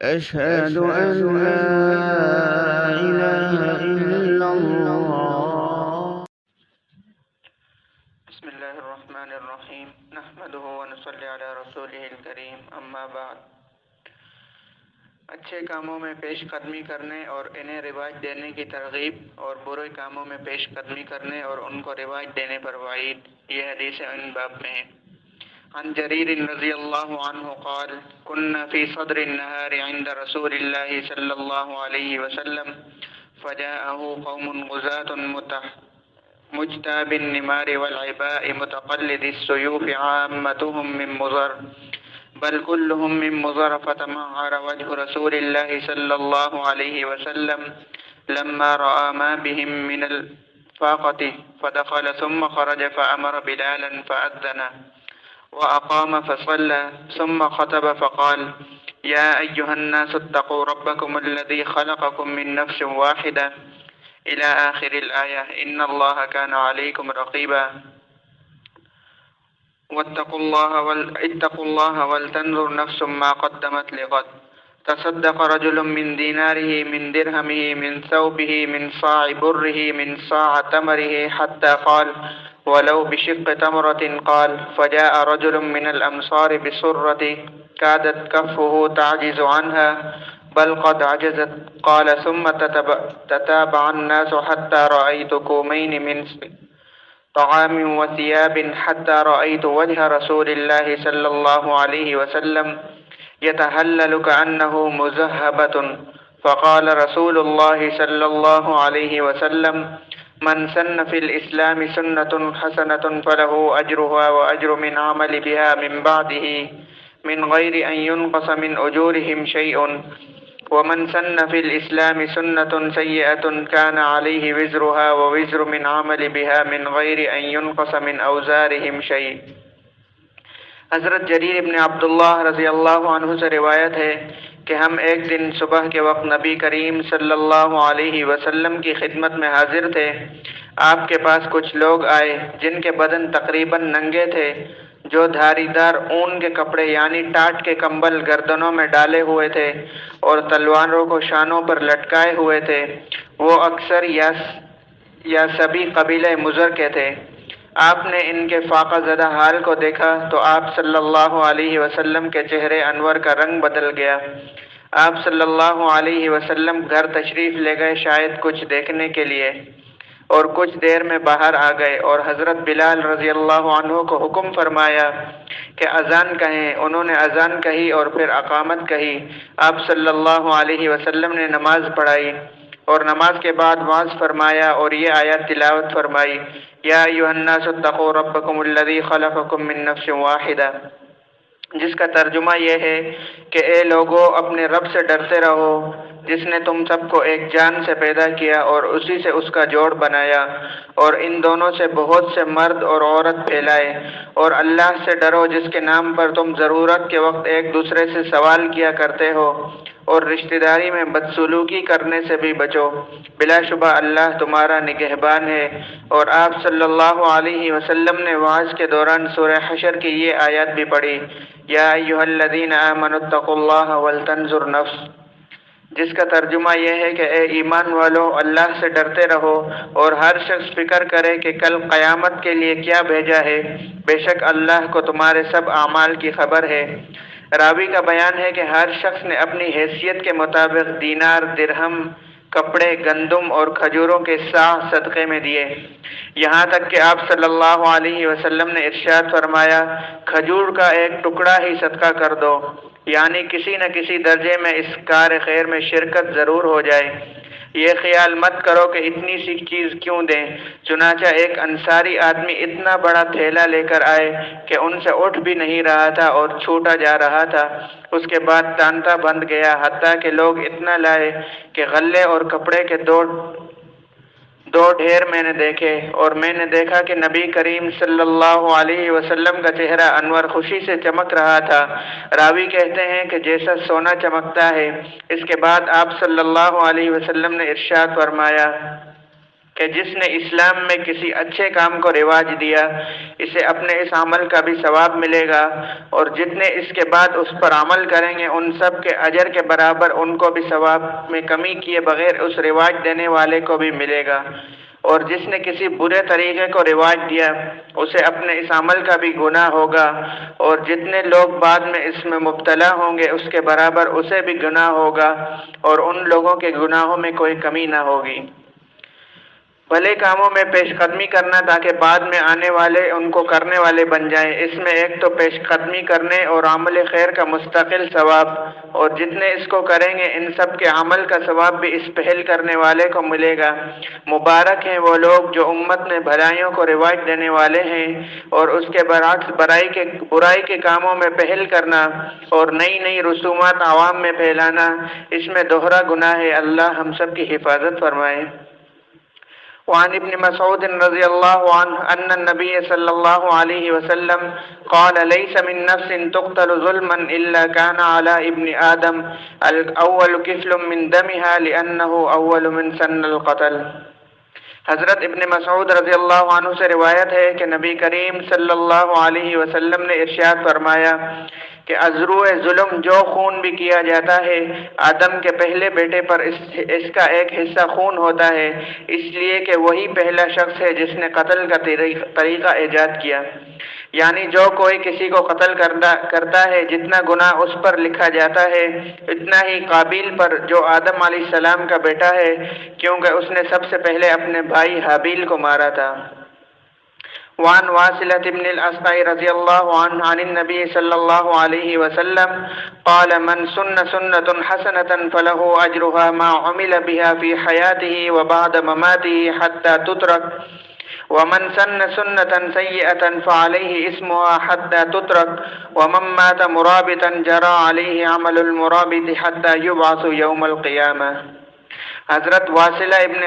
أشهد أن لا إله إلا الله. بسم الله الرحمن الرحیم نحمده ونصلی علی رسوله الکریم اما بعد۔ اچھے کاموں میں پیش قدمی کرنے اور انہیں رواج دینے کی ترغیب، اور برے کاموں میں پیش قدمی کرنے اور ان کو رواج دینے پر وعید، یہ حدیث ان باب میں ہے۔ عن جریر رضی اللہ عنہ قال كنا في صدر النهار عند رسول الله صلی اللہ علیہ وسلم فجاءه قوم غزاة مجتاب النمار والعباء متقلد السيوف عامتهم من مضر بل كلهم من مضر فتمعر وجه رسول الله صلى الله عليه وسلم لما رأى ما بهم من الفاقة فدخل ثم خرج فأمر بلالا فأذن وأقام فصلى ثم خطب فقال يا أيها الناس اتقوا ربكم الذي خلقكم من نفس واحدة إلى آخر الآية إن الله كان عليكم رقيبا واتقوا الله ولتنظر نفس ما قدمت لغد تصدق رجل من ديناره من درهمه من ثوبه من صاع بره من صاع تمره حتى قال ولو بشق تمرة قال فجاء رجل من الأمصار بسرة كادت كفه تعجز عنها بل قد عجزت قال ثم تتابع الناس حتى رأيت كومين من طعام وثياب حتى رأيت وجه رسول الله صلى الله عليه وسلم يتهلل كأنه مذهبة فقال رسول الله صلى الله عليه وسلم من سن في الإسلام سنة حسنة فله أجرها وأجر من عمل بها من بعده من غير أن ينقص من أجورهم شيء ومن سن في الإسلام سنة سيئة كان عليه وزرها ووزر من عمل بها من غير أن ينقص من أوزارهم شيء۔ حضرت جریر ابن عبداللہ رضی اللہ عنہ سے روایت ہے کہ ہم ایک دن صبح کے وقت نبی کریم صلی اللہ علیہ وسلم کی خدمت میں حاضر تھے۔ آپ کے پاس کچھ لوگ آئے جن کے بدن تقریباً ننگے تھے، جو دھاری دار اون کے کپڑے یعنی ٹاٹ کے کمبل گردنوں میں ڈالے ہوئے تھے اور تلواروں کو شانوں پر لٹکائے ہوئے تھے۔ وہ اکثر یا سبھی قبیلہ مضر کے تھے۔ آپ نے ان کے فاقہ زدہ حال کو دیکھا تو آپ صلی اللہ علیہ وسلم کے چہرے انور کا رنگ بدل گیا۔ آپ صلی اللہ علیہ وسلم گھر تشریف لے گئے شاید کچھ دیکھنے کے لیے، اور کچھ دیر میں باہر آ گئے اور حضرت بلال رضی اللہ عنہ کو حکم فرمایا کہ اذان کہیں۔ انہوں نے اذان کہی اور پھر اقامت کہی۔ آپ صلی اللہ علیہ وسلم نے نماز پڑھائی اور نماز کے بعد وعظ فرمایا اور یہ آیات تلاوت فرمائی، یا ایھا الناس اتقوا ربکم الذی خلقکم من نفس واحدہ، جس کا ترجمہ یہ ہے کہ اے لوگو اپنے رب سے ڈرتے رہو جس نے تم سب کو ایک جان سے پیدا کیا اور اسی سے اس کا جوڑ بنایا، اور ان دونوں سے بہت سے مرد اور عورت پھیلائے، اور اللہ سے ڈرو جس کے نام پر تم ضرورت کے وقت ایک دوسرے سے سوال کیا کرتے ہو، اور رشتہ داری میں بدسلوکی کرنے سے بھی بچو، بلا شبہ اللہ تمہارا نگہبان ہے۔ اور آپ صلی اللہ علیہ وسلم نے وعظ کے دوران سورہ حشر کی یہ آیات بھی پڑھی، یا ایھا الذین آمنوا اتقوا اللہ ولتنظر نفس، جس کا ترجمہ یہ ہے کہ اے ایمان والو اللہ سے ڈرتے رہو اور ہر شخص فکر کرے کہ کل قیامت کے لیے کیا بھیجا ہے، بے شک اللہ کو تمہارے سب اعمال کی خبر ہے۔ راوی کا بیان ہے کہ ہر شخص نے اپنی حیثیت کے مطابق دینار، درہم، کپڑے، گندم اور کھجوروں کے صاع صدقے میں دیے، یہاں تک کہ آپ صلی اللہ علیہ وسلم نے ارشاد فرمایا کھجور کا ایک ٹکڑا ہی صدقہ کر دو، یعنی کسی نہ کسی درجے میں اس کار خیر میں شرکت ضرور ہو جائے۔ یہ خیال مت کرو کہ اتنی سی چیز کیوں دیں، چنانچہ ایک انصاری آدمی اتنا بڑا تھیلا لے کر آئے کہ ان سے اٹھ بھی نہیں رہا تھا اور چھوٹا جا رہا تھا، اس کے بعد تانتا بند گیا، حتیٰ کہ لوگ اتنا لائے کہ غلے اور کپڑے کے دو ڈھیر میں نے دیکھے، اور میں نے دیکھا کہ نبی کریم صلی اللہ علیہ وسلم کا چہرہ انور خوشی سے چمک رہا تھا۔ راوی کہتے ہیں کہ جیسا سونا چمکتا ہے۔ اس کے بعد آپ صلی اللہ علیہ وسلم نے ارشاد فرمایا کہ جس نے اسلام میں کسی اچھے کام کو رواج دیا اسے اپنے اس عمل کا بھی ثواب ملے گا، اور جتنے اس کے بعد اس پر عمل کریں گے ان سب کے اجر کے برابر ان کو بھی ثواب میں کمی کیے بغیر اس رواج دینے والے کو بھی ملے گا، اور جس نے کسی برے طریقے کو رواج دیا اسے اپنے اس عمل کا بھی گناہ ہوگا، اور جتنے لوگ بعد میں اس میں مبتلا ہوں گے اس کے برابر اسے بھی گناہ ہوگا، اور ان لوگوں کے گناہوں میں کوئی کمی نہ ہوگی۔ بھلے کاموں میں پیش قدمی کرنا تاکہ بعد میں آنے والے ان کو کرنے والے بن جائیں، اس میں ایک تو پیش قدمی کرنے اور عمل خیر کا مستقل ثواب، اور جتنے اس کو کریں گے ان سب کے عمل کا ثواب بھی اس پہل کرنے والے کو ملے گا۔ مبارک ہیں وہ لوگ جو امت میں بھلائیوں کو رواج دینے والے ہیں، اور اس کے برعکس برائی کے کاموں میں پہل کرنا اور نئی نئی رسومات عوام میں پھیلانا، اس میں دوہرا گناہ ہے۔ اللہ ہم سب کی حفاظت فرمائے۔ وعن ابن مسعود رضی اللہ عنہ ان النبی صلی اللہ علیہ وسلم قال ليس من نفس تقتل ظلما الا كان على ابن آدم الاول كفل من دمها لانه اول من سن القتل۔ حضرت ابن مسعود رضی اللہ عنہ سے روایت ہے کہ نبی کریم صلی اللہ علیہ وسلم نے ارشاد فرمایا کہ ازروع ظلم جو خون بھی کیا جاتا ہے آدم کے پہلے بیٹے پر اس کا ایک حصہ خون ہوتا ہے، اس لیے کہ وہی پہلا شخص ہے جس نے قتل کا طریقہ ایجاد کیا، یعنی جو کوئی کسی کو قتل کرتا ہے جتنا گناہ اس پر لکھا جاتا ہے اتنا ہی قابیل پر جو آدم علیہ السلام کا بیٹا ہے، کیونکہ اس نے سب سے پہلے اپنے بھائی حابیل کو مارا تھا۔ وعن واصلة بن الأسقع رضي الله عنه عن النبي صلى الله عليه وسلم قال من سن سنة حسنة فله أجرها ما عمل بها في حياته وبعد مماته حتى تترك، ومن سن سنة سيئة فعليه اسمها حتى تترك، ومن مات مرابطا جرى عليه عمل المرابط حتى يبعث يوم القيامة۔ حضرت واصلہ ابن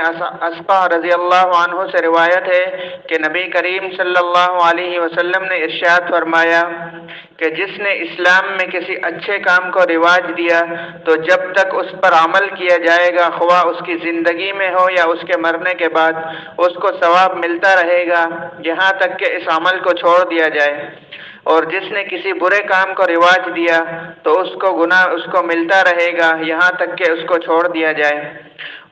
اسقع رضی اللہ عنہ سے روایت ہے کہ نبی کریم صلی اللہ علیہ وسلم نے ارشاد فرمایا کہ جس نے اسلام میں کسی اچھے کام کو رواج دیا تو جب تک اس پر عمل کیا جائے گا، خواہ اس کی زندگی میں ہو یا اس کے مرنے کے بعد، اس کو ثواب ملتا رہے گا یہاں تک کہ اس عمل کو چھوڑ دیا جائے، اور جس نے کسی برے کام کو رواج دیا تو اس کو گناہ اس کو ملتا رہے گا یہاں تک کہ اس کو چھوڑ دیا جائے،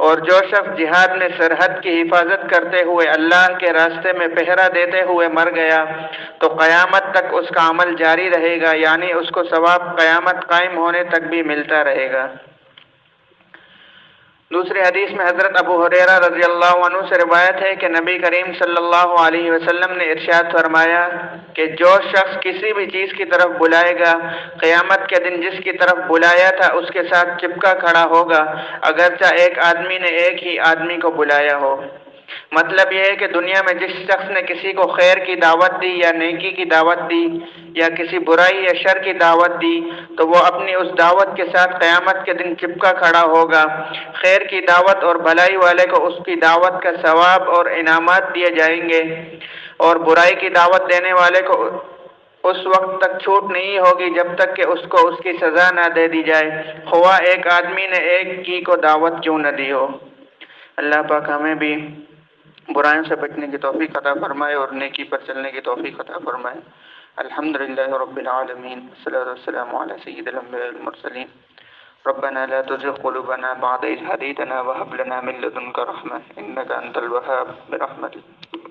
اور جو شخص جہاد میں سرحد کی حفاظت کرتے ہوئے اللہ کے راستے میں پہرا دیتے ہوئے مر گیا تو قیامت تک اس کا عمل جاری رہے گا، یعنی اس کو ثواب قیامت قائم ہونے تک بھی ملتا رہے گا۔ دوسری حدیث میں حضرت ابو ہریرہ رضی اللہ عنہ سے روایت ہے کہ نبی کریم صلی اللہ علیہ وسلم نے ارشاد فرمایا کہ جو شخص کسی بھی چیز کی طرف بلائے گا قیامت کے دن جس کی طرف بلایا تھا اس کے ساتھ چپکا کھڑا ہوگا، اگرچہ ایک آدمی نے ایک ہی آدمی کو بلایا ہو۔ مطلب یہ ہے کہ دنیا میں جس شخص نے کسی کو خیر کی دعوت دی یا نیکی کی دعوت دی یا کسی برائی یا شر کی دعوت دی تو وہ اپنی اس دعوت کے ساتھ قیامت کے دن چپکا کھڑا ہوگا۔ خیر کی دعوت اور بھلائی والے کو اس کی دعوت کا ثواب اور انعامات دیے جائیں گے، اور برائی کی دعوت دینے والے کو اس وقت تک چھوٹ نہیں ہوگی جب تک کہ اس کو اس کی سزا نہ دے دی جائے، خواہ ایک آدمی نے ایک کی کو دعوت کیوں نہ دی ہو۔ اللہ پاک ہمیں بھی برائیوں سے بچنے کی توفیق عطا فرمائے اور نیکی پر چلنے کی توفیق عطا فرمائے۔ الحمدللہ رب العالمین، والصلاة والسلام علی سید الانبیاء والمرسلین۔ ربنا لا تزغ قلوبنا بعد إذ هديتنا وهب لنا من لدنك رحمة إنك أنت الوهاب برحمتك۔